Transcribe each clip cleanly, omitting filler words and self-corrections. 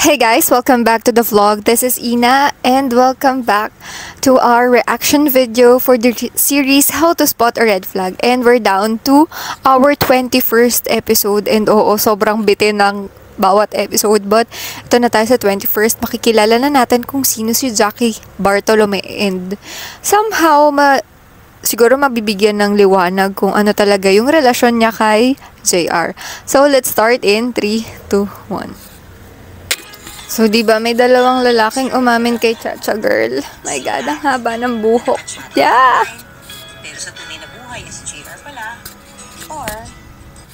Hey guys, welcome back to the vlog. This is Ina and welcome back to our reaction video for the series How to Spot a Red Flag. And we're down to our 21st episode and sobrang bitin ng bawat episode. But ito na tayo sa 21st. Makikilala na natin kung sino si Jackie Bartolome and somehow siguro mabibigyan ng liwanag kung ano talaga yung relasyon niya kay JR. So let's start in 3, 2, 1. So, di ba may dalawang lalaking umamin kay Chacha Girl? My God, ang haba ng buhok. Yeah! Pero sa tunay na buhay, si JR pala. Or...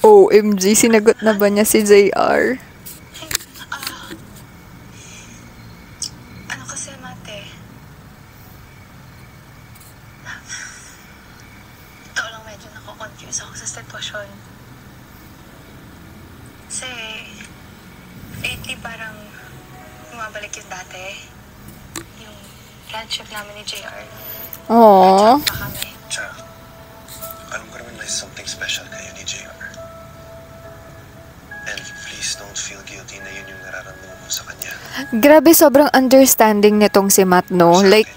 OMG, sinagot na ba niya si JR? Ano kasi, Mate? Ito lang medyo nako-confuse ako sa sitwasyon. Kasi... lately parang... bumabalik yung dati. Yung friendship namin ni JR. Aww. Pa kami. Cha, alam ko naman may something special kayo ni JR. And please don't feel guilty na yun yung nararamdaman mo sa kanya. Grabe, sobrang understanding nitong si Matt, no? Like,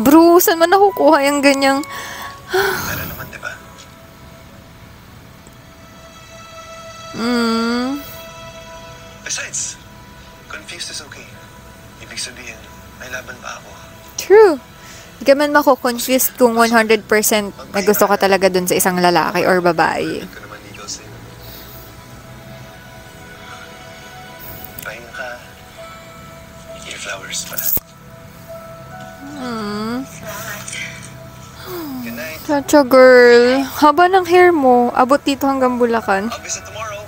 bro, saan man nakukuha yung ganyang... Pero naman, di ba? Besides, confused is okay. Ibig sabihin, may laban ba ako? True. Hindi ka man mako-confused kung 100% na gusto ka talaga dun sa isang lalaki or babae. Hindi ko naman legal sa'yo. Pahinga ka. Your flowers pala. Salamat. Good night. Chacha Girl, haba ng hair mo. Abot dito hanggang Bulacan. I'll visit tomorrow.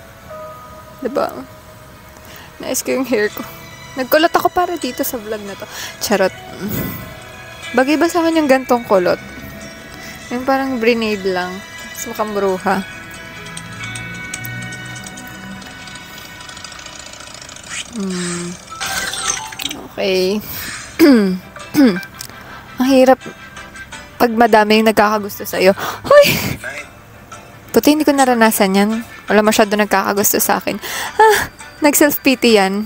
Diba? Nice ko yung hair ko. Nagkulot ako para dito sa vlog na to. Charot. Bagay ba sa akin yung gantong kulot? Yung parang grenade lang. Mas mukhang bruha. Okay. Ang hirap pag madami yung nagkakagusto sa'yo. Hoy! Night. Puti hindi ko naranasan yan. Wala masyado nagkakagusto sa akin. Nag-self-pity yan.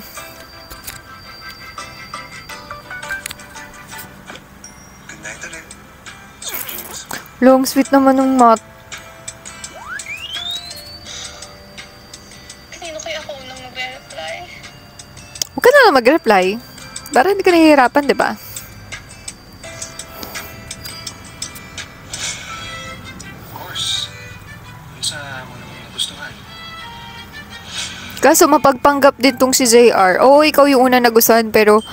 Good night ulit. Sweet dreams. Long sweet naman ng Matt. Kanino kaya ako unang mag-reply? Huwag ka na lang mag-reply. Para hindi ka nahihirapan, di ba? Of course. Yung sa una mong nagustuhan. Kaso mapagpanggap din tong si JR. Oo, ikaw yung una nagustuhan pero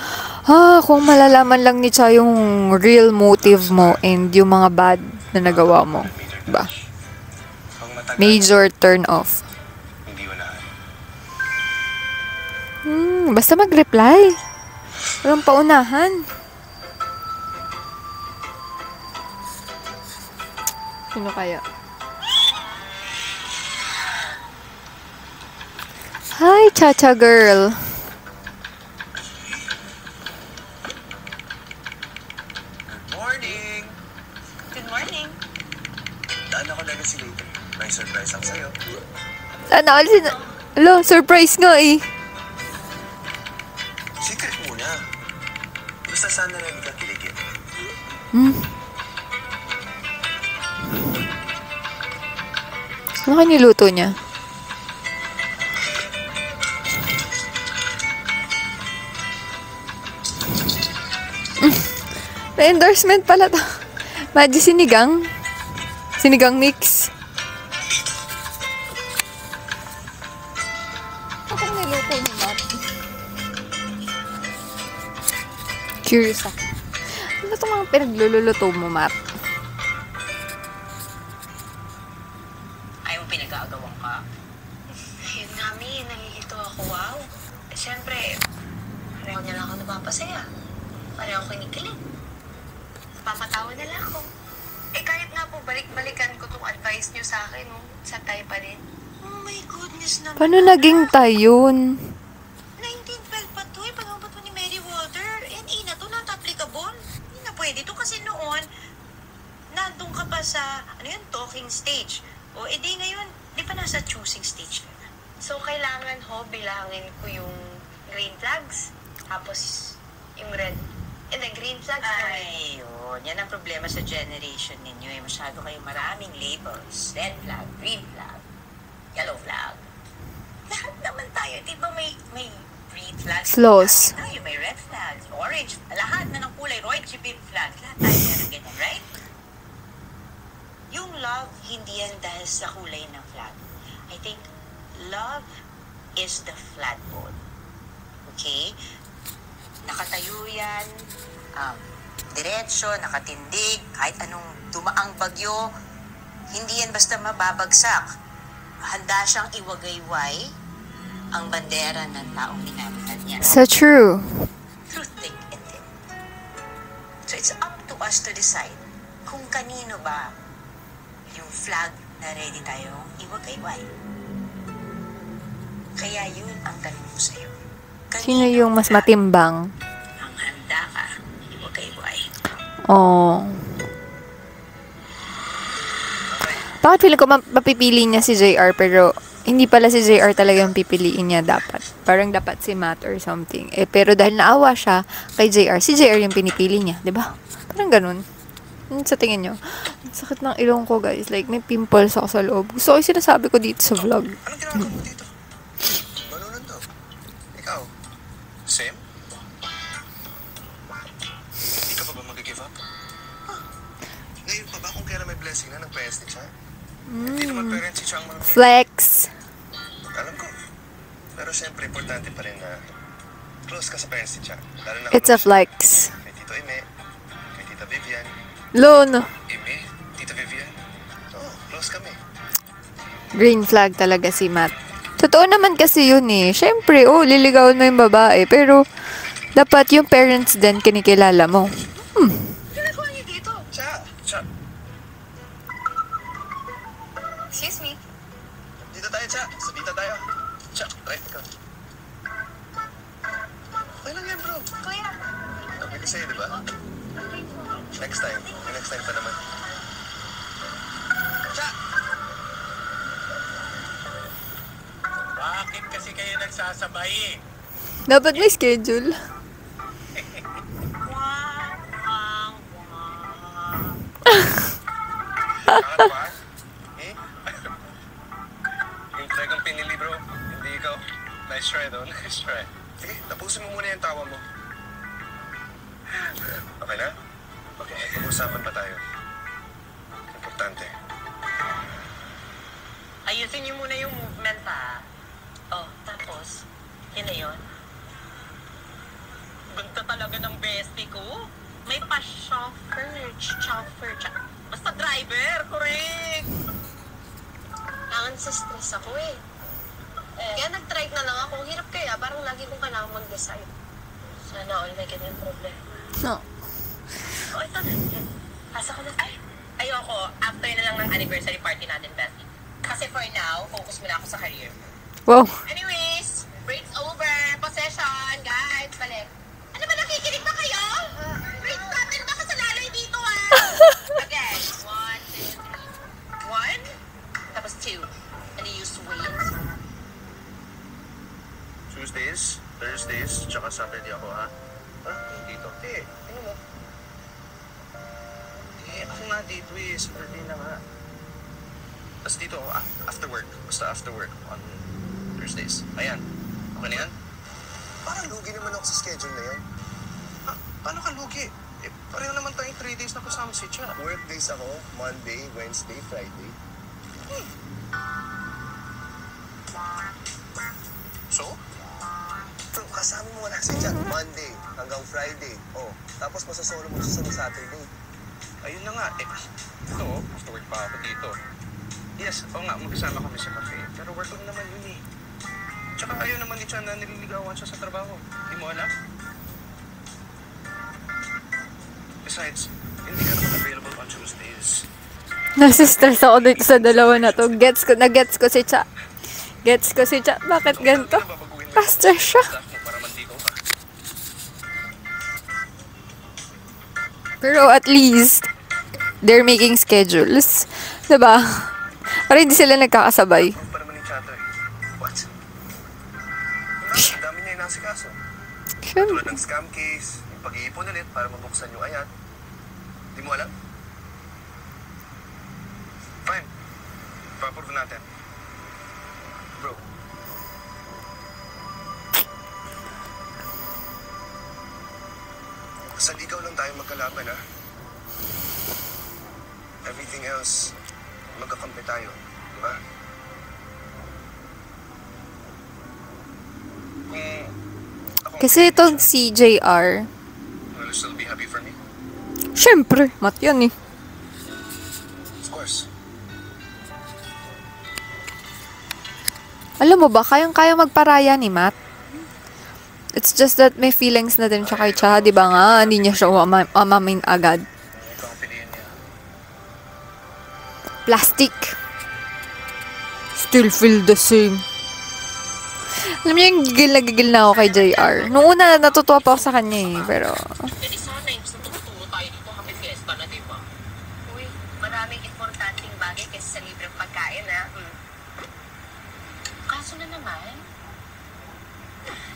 kung malalaman lang ni Cha yung real motive mo and yung mga bad na nagawa mo. Diba? Pang matagal, Major turn off. hindi walaan. Basta mag-reply. Walang paunahan. Sino kaya? Hi, Chacha Girl. Good morning! Good morning. Daan ako legacy later. May surprise ako sa'yo. Surprise nga eh. Secret muna. Basta sana ready ka kiligin. Ano kayo niluto niya? May endorsement pala to. Maji sinigang. Sinigang mix. Ano niluto ni Matt? Curious ako. Ano itong mga pinagluluto mo, Matt? Ayaw mo pinag-aagawan ka? Ayun namin, nalilito ako, wow. Siyempre, pareho niya lang ako napapasaya. Pareho ako kinikilig. Napapatawa na lang ako. Kahit nga po, balik-balikan ko tong advice niyo sa akin, no? Sa tayo pa din. Oh my goodness naman. Paano naging tayo yun? 1912 pa to, pag-abot mo ni Mary Walter. And Ina, to not applicable. Hindi na pwede to kasi noon, nandun ka pa sa, talking stage. O, edi ngayon, di pa nasa choosing stage ka na. So, kailangan ho, bilangin ko yung green flags. Tapos, yung red. And then, green flags. Ay, yun. Yan ang problema sa generation ninyo. Eh. Masyado kayo maraming labels. Red flag, green flag, yellow flag. Lahat naman tayo. Di ba may green flags? Flaws. Lahat tayo may red flags, orange. Lahat na ng kulay, orange flag. Lahat tayo meron ganyan, right? Yung love, hindi yan dahil sa kulay ng flag. I think love is the flagpole. Okay? Nakatayo yan, diretso, nakatindig, kahit anong dumaang bagyo, hindi yan basta mababagsak. Handa siyang iwagayway ang bandera ng taong minamahal niya. So true. Through thick and thin. So it's up to us to decide kung kanino ba yung flag na ready tayong iwagayway. Kaya yun ang tanong ko sa'yo. Sino yung mas matimbang? Ang handa ka iwagayway. Oh. Bakit feeling ko mapipili niya si JR pero hindi pala si JR talaga yung pipiliin niya dapat. Parang dapat si Matt or something. Eh, pero dahil naawa siya kay JR, si JR yung pinipili niya. 'Di ba? Parang ganun. Sa tingin nyo, ang sakit ng ilong ko, guys. Like, may pimples ako sa loob. Gusto ko yung sinasabi ko dito sa vlog. Anong ginagawa mo dito? Manunan to. Ikaw? Same? Hindi ka pa ba mag-give up? Ngayon pa ba kung kailan may blessing na nag-plastic siya? Hindi naman parents si Chang mga Flex. Alam ko. Pero syempre, importante pa rin na close ka sa parents ni Chang. Lalo na It's a close flex. kay Tito Ime, kay Tita Vivian. Loan. Ime, Tita Vivian. Oo, close kami. Green flag talaga si Matt. Totoo naman kasi yun eh. Siyempre, liligawan mo yung babae. Pero, dapat yung parents din kinikilala mo. Ginagawa niyo dito? Cha. Excuse me. Dito tayo, Cha. Sa dito tayo. Cha, right ka. Okay lang yan, bro. Kuya. Okay ko sa'yo, di ba? Next time. May next time pa naman. Cha! Bakit kasi kayo nagsasabay? Dapat may schedule. Kakata ba? Eh? Yung talagang pinili, bro. Hindi ikaw. Nice try, though. Nice try. Sige, tapusin mo muna yung tawa mo. Okay na? Okay, pag-usapan pa tayo. Importante. Ayusin niyo muna yung movement, ha? Oh, tapos, yun na yun. Ganda talaga ng bestie ko. May pa-chauffeur. Basta driver, correct. Kailangan sa stress ako eh. Kaya nag-try na lang ako. Hirap kaya, parang lagi kong kailangan mag-decide. Sana all may ganyan problema. No. Oh, ito na. Pasa ko na. Ay, ayoko. After na lang ng anniversary party natin, Bestie. Kasi for now, focus muna ako sa career. Wow. Anyways, breaks over. Possession, guys. Balik. Ano ba, nakikinig ba kayo? Breaks natin baka sa lalay dito, Again. 1, 2, 3. 1. Tapos 2. And you use weights. Tuesdays, Thursdays, tsaka Saturday ako, ha? Dito. Ano mo? Ako nga dito eh. Saturday na nga. Tapos dito, after work. Basta after work on Thursdays. Ayan. Okay na yan? Parang lugi naman ako sa schedule na yan. Paano ka lugi? Pareho naman tayong 3 days na kasama si Cha. Work days ako. Monday, Wednesday, Friday. So? Bro, kasama mo wala si Cha. Monday hanggang Friday. Tapos masasolo mo siya sa Saturday. Ayun na nga. Ito, after work pa ako dito. Yes, nga, magkasama kami sa cafe. Pero work lang naman yun eh. Tsaka ayaw naman ni Chan na nililigawan siya sa trabaho. Hindi mo alam? Besides, hindi ka naman available on Tuesdays. Nasistress ako dito sa dalawa na to. Gets ko si Cha. Bakit ganito? Pastor siya. Pero at least, they're making schedules. Diba? Para hindi sila nagkakasabay. Pa naman ni Chato eh. What? Ang dami niya na inasikaso. Siyempre. Tulad ng scam case, yung pag-iipon ulit para mabuksan yung ayan. Di mo alam? Fine. Pa-approve natin. Bro. Sa ligaw lang tayo magkalaban, ha? Everything else, magkakampi tayo. Di ba? Kasi itong si JR, Will you still be happy for me? syempre, mat yan eh. Of course. Alam mo ba, kayang-kaya magparaya ni Matt. It's just that may feelings na din siya kay Cha, di ba nga? Hindi niya siya umamin agad. Ito ang piliin niya. Plastic. Still feel the same. Alam niyo yung gigil na gigil na ako kay JR. Noong una, natutuwa pa ako sa kanya eh, pero... Jadi sana yung gusto tuturo tayo dito happy fiesta na, di ba? Uy, maraming importanteng bagay kasi sa libreng pagkain, ha? Kaso na naman,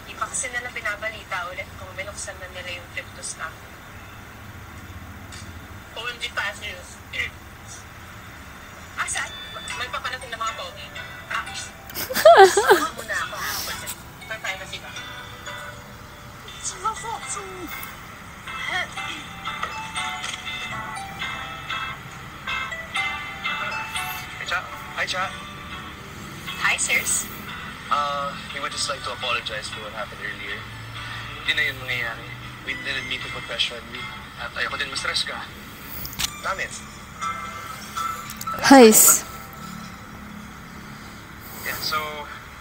Di pa kasi nila binabalita ulit kung binuksan na nila yung trip to snack. OMG Passius. Asan? May papanating na mga pogi. Sama mo na ako. Saan tayo na sila? Hey, Cha. Hi, Cha. Hi, sirs. We would just like to apologize for what happened earlier. Hindi na yun mangyayari. We didn't mean to put pressure on you. At ayoko din ma-stress ka. Namin. Heis. Yeah, so,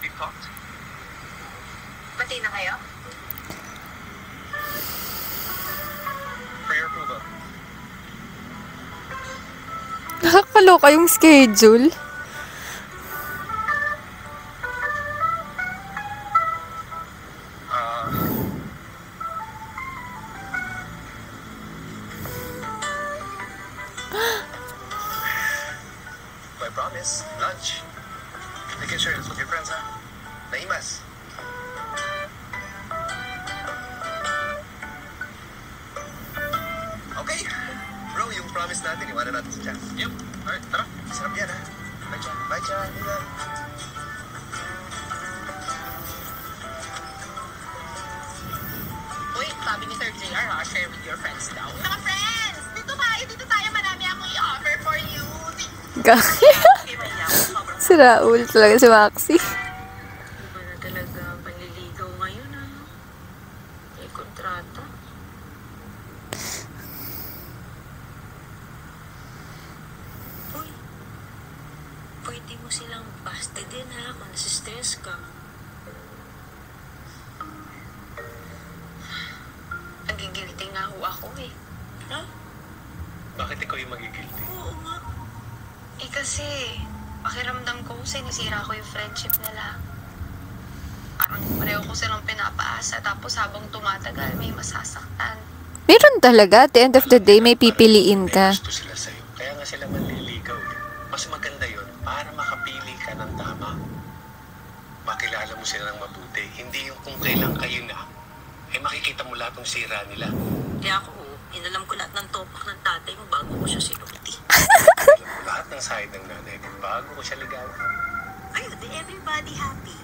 we talked. Pati na kayo? For your approval. Nakakaloka yung schedule. I promise, lunch. You can share this with your friends, ha? Naimas. Okay. Bro, yung promise natin, iwanan natin si Cha. Yep. Alright, tara. Sarap yan, ha? Bye, Cha. Bye, Cha. Ingat. Uy, sabi ni Sir JR, share with your friends daw. Mga friends! Dito tayo. Marami akong i-offer for you. Si Raul talaga si Maxi. Iba na talaga ang panliligaw ngayon, ano? May kontrata. Uy, pwede mo silang basta din ha kung nasistress ka. Nagigilty nga ho ako eh. Ha? Bakit ikaw yung magigilty? Oo nga. Eh kasi, pakiramdam ko sinisira ko yung friendship nila. Parang pareho ko silang pinapaasa tapos habang tumatagal may masasaktan. Meron talaga. At the end of the day, may pipiliin ka. May gusto sila sa'yo. Kaya nga sila manliligaw, eh. Mas maganda yun para makapili ka ng tama. Makilala mo sila ng mabuti. Hindi yung kung kailan kayo na, eh makikita mo lahat ng sira nila. Kaya ako, inalam ko lahat ng topak ng tatay mo bago ko siya sinuti. Alam mo lahat ng side ng nanay ko bago ko siya ligawan. Ayun, di everybody happy.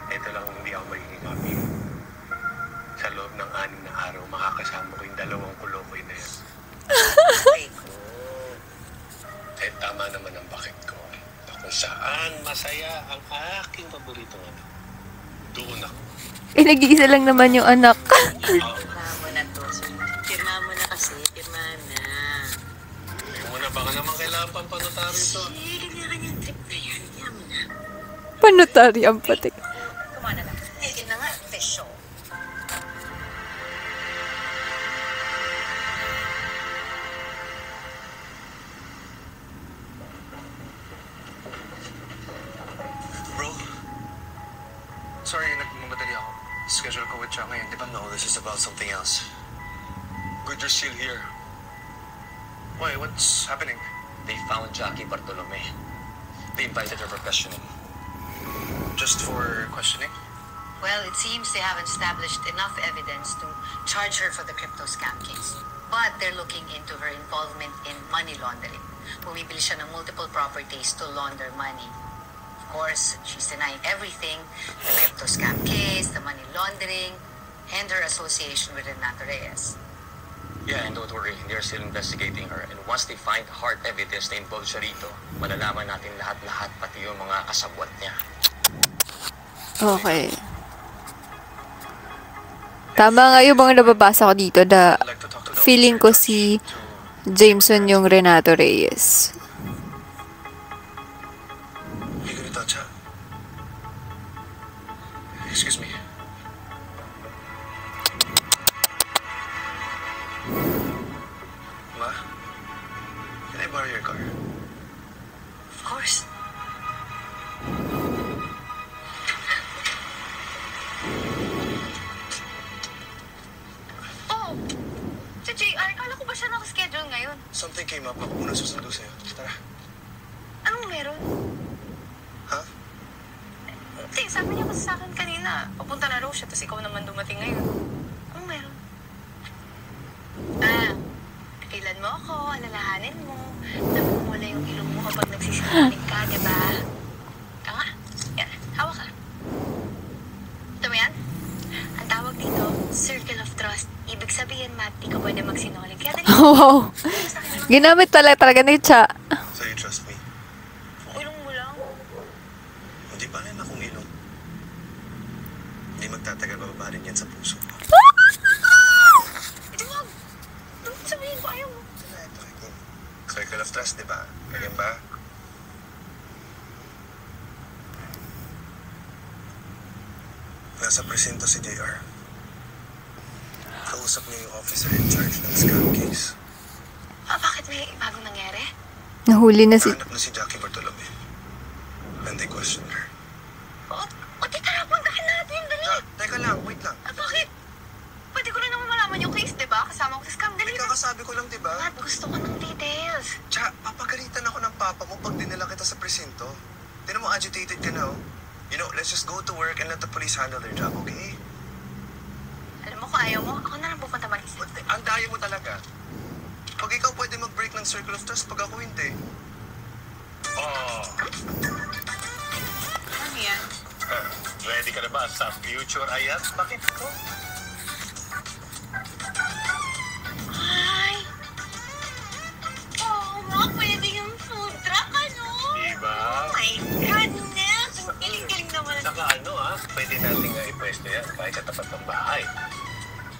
Ito lang hindi ako magiging happy. Sa loob ng 6 na araw, makakasama ko yung 2 kulokoy na yan. Ay ko. Eh, tama naman ang bakit ko. Na kung saan masaya ang aking paboritong anak. Doon ako. Eh, nag-iisa lang naman yung anak. Pirma mo na to. Pirma mo na kasi. Pirma na. Ay mo na, baka naman kailangan pang panotaryo ito. Eh, kanya-kanyang trip na yan. Kaya mo na. Panotary ang patik. Kumana na. Eh, yun na nga. Official. Bro, sorry, nagmamadali ako. Schedule ko with Cha ngayon, di ba? No, this is about something else. Good you're still here. Why, what's happening? They found Jackie Bartolome. They invited her for questioning. Just for questioning? Well, it seems they haven't established enough evidence to charge her for the crypto scam case. But they're looking into her involvement in money laundering. Bumibili siya ng multiple properties to launder money. Of course, she's denying everything. The crypto scam case, the money laundering, and her association with Renato Reyes. Yeah, and don't worry, they're still investigating her. And once they find hard evidence na involved siya rito, malalaman natin lahat-lahat, pati yung mga kasabwat niya. Okay. Tama nga yung mga nababasa ko dito na I'd like to talk to the feeling ko officer si to- Jameson yung Renato Reyes. You gonna touch her? Excuse me. Ma? Can I borrow your car? Of course. Oh! Si JR, kala ko ba siya nakaschedule ngayon? Something came up. Ako muna susundo sa'yo. Tara. Anong meron? Ha? Hindi, sabi niya kasi sa akin kanina. Papunta na raw siya, tapos ikaw naman dumating ngayon. Anong meron? Kailan mo ako, alalahanin mo. Namumula yung ilong mo kapag nagsisinungaling ka, di ba? Tama? Yan, hawak ka. Ito mo yan? Ang tawag dito, circle of trust. Ibig sabihin, Matt, di ka pwede magsinungaling. Kaya dali, Wow. sa akin naman. Ginamit talaga ni Cha. So you trust me? Ilong mo lang. Hindi ba rin akong ilong? Hindi magtatagal bababa rin yan sa puso ko. Ito wag. Ano sabihin ko, ayaw mo. Ito, ito. Circle of trust, di ba? Ganyan ba? Nasa presinto si JR. Kausap niya yung officer in charge ng scam case. Bakit may bagong nangyari? Nahuli na si... Nahanap na si Jackie Bartolome. And they questioned her. O, di tara, puntahan natin, dali. Teka lang, wait lang. Bakit? Pwede ko rin naman malaman yung case, di ba? Kasama ko sa scam, dali. Kakasabi ko lang, di ba? Matt, gusto ko ng details. Tsaka, papagalitan ako ng papa mo pag dinala kita sa presinto. Tinan mo, agitated ka na, oh. You know, let's just go to work and let the police handle their job, okay? Alam mo, kung ayaw mo, ako na lang pupunta mag-isip. Ang daya mo talaga. Pag ikaw pwede mag-break ng circle of trust, pag ako hindi. Oh. Ano yan? Ready ka na ba sa future ayat? Bakit ko? Ay! Oo nga, pwede yung food truck, ano? Diba? Oh my goodness! Ang galing-galing naman. Saka pwede natin nga ipwesto yan kahit katapat ng bahay.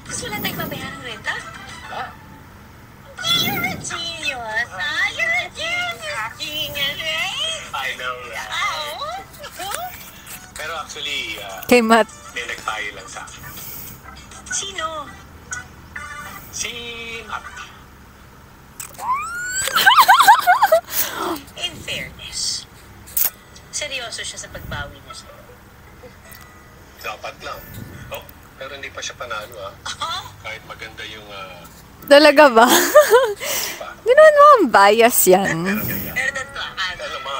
Gusto wala tayong babayaran ng renta? Ha? You're a genius, ah! You're a genius! Genius, right? I know, right? Oh! Pero actually, Kay Matt. may nagpayo lang sa akin. Sino? Si Matt. In fairness, seryoso siya sa pagbawi niya sa'yo. Dapat lang. Oh, pero hindi pa siya panalo, ha? Oh, Kahit maganda yung, Talaga ba? di ba? Di naman mo ang bias yan. pero tatlakan. Alam mo.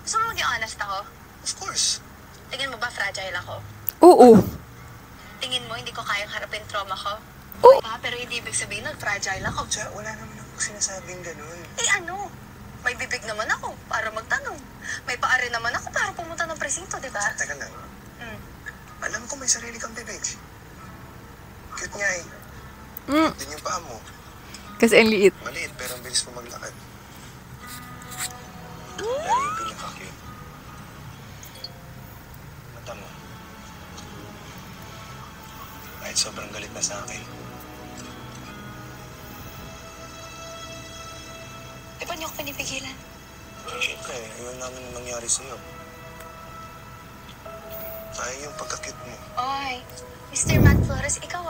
Gusto mo maging honest ako? Of course. Tingin mo ba fragile ako? Oo. Tingin mo hindi ko kayang harapin trauma ko? Oo. Pero hindi ibig sabihin nun, fragile ako. Tsaka, wala naman ako sinasabing ganun. Eh ano? May bibig naman ako para magtanong. May paa rin naman ako para pumunta ng presinto, di ba? Teka lang. Hmm. Alam ko may sarili kang bibig. Cute nga eh. Mm. Din yung paa mo. Kasi ang liit. Maliit pero ang bilis mo maglakad. Pero yung pinaka-cute. Mata mo. Kahit sobrang galit na sa akin. Di ba niyo ako pinipigilan? Siyempre, ayaw namin mangyari sa'yo. Ayaw yung pagka-cute mo. Oy, Mr. Matt Flores, ikaw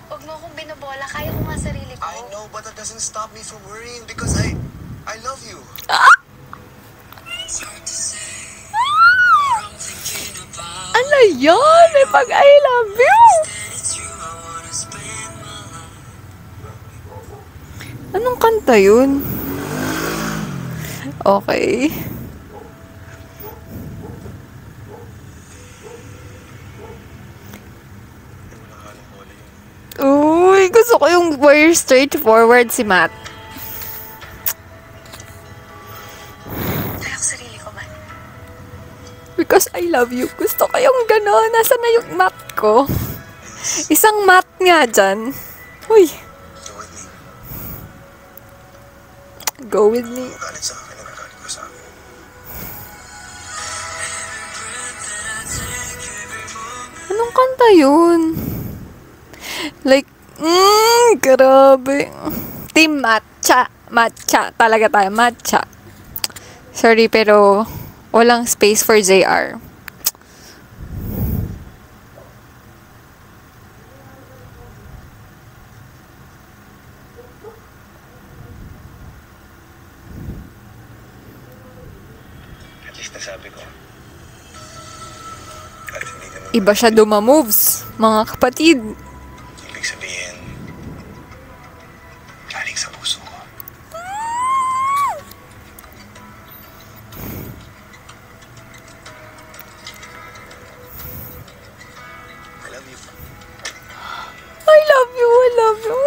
huwag mo akong binobola. Kaya ko nga sarili ko. I know, but that doesn't stop me from worrying because I love you. Ano yun? May pag I love you! Anong kanta yun? Okay. gusto ko yung very straightforward si Matt. Kaya ko sarili ko, man. Because I love you. Gusto ko yung gano'n. Nasaan na yung Matt ko? Isang Matt nga dyan. Uy. Go with me. Go with me. Galit sa akin, nagagalit ko sa akin. Anong kanta yun? Like, grabe. Team Matcha. Matcha. Talaga tayo. Matcha. Sorry, pero walang space for JR. At least nasabi ko. At hindi naman Iba siya dumamoves, mga kapatid. ibig sabihin, galing sa puso ko. I love you. I love you, I love you.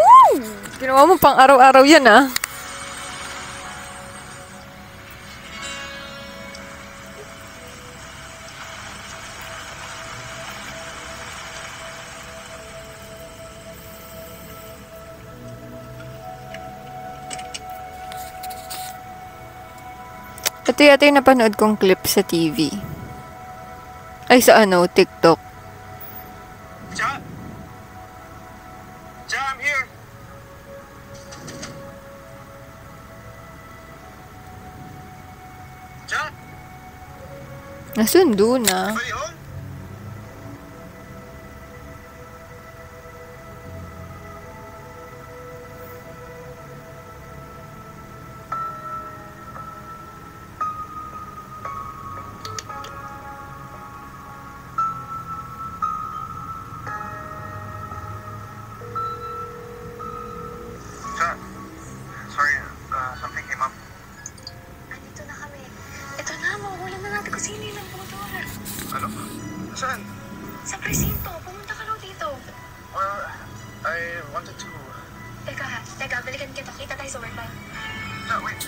Ginawa mo pang araw-araw yan, ah. Ito yata yung napanood kong clip sa TV. Ay, sa TikTok. Ja! Ja, I'm here! Ja! Nasundo na. Are you home? Ja, sorry, something came up. Andito na kami. Ito na, mahuhulan na natin kung sino yung motor. Ano? Saan? Sa presinto, pumunta ka raw dito. Well, I wanted to... Teka, balikan kita. Kita tayo sa work life. No, wait.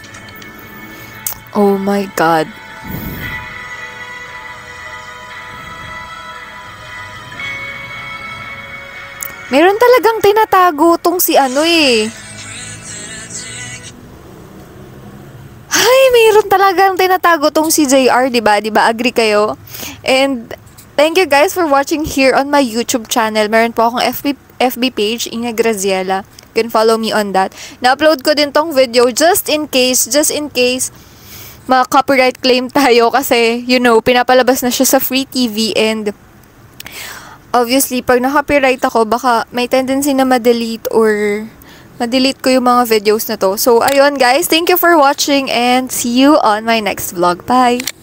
Oh my God. Meron talagang tinatago tong si Ay, meron talagang tinatago tong si JR, diba? Diba? Agree kayo? And thank you guys for watching here on my YouTube channel. Meron po akong FB page, Ina Graziela. You can follow me on that. Na-upload ko din tong video just in case ma-copyright claim tayo kasi, pinapalabas na siya sa Free TV and obviously, pag na-copyright ako, baka may tendency na ma-delete ko yung mga videos na to. So, ayun guys, thank you for watching and see you on my next vlog. Bye!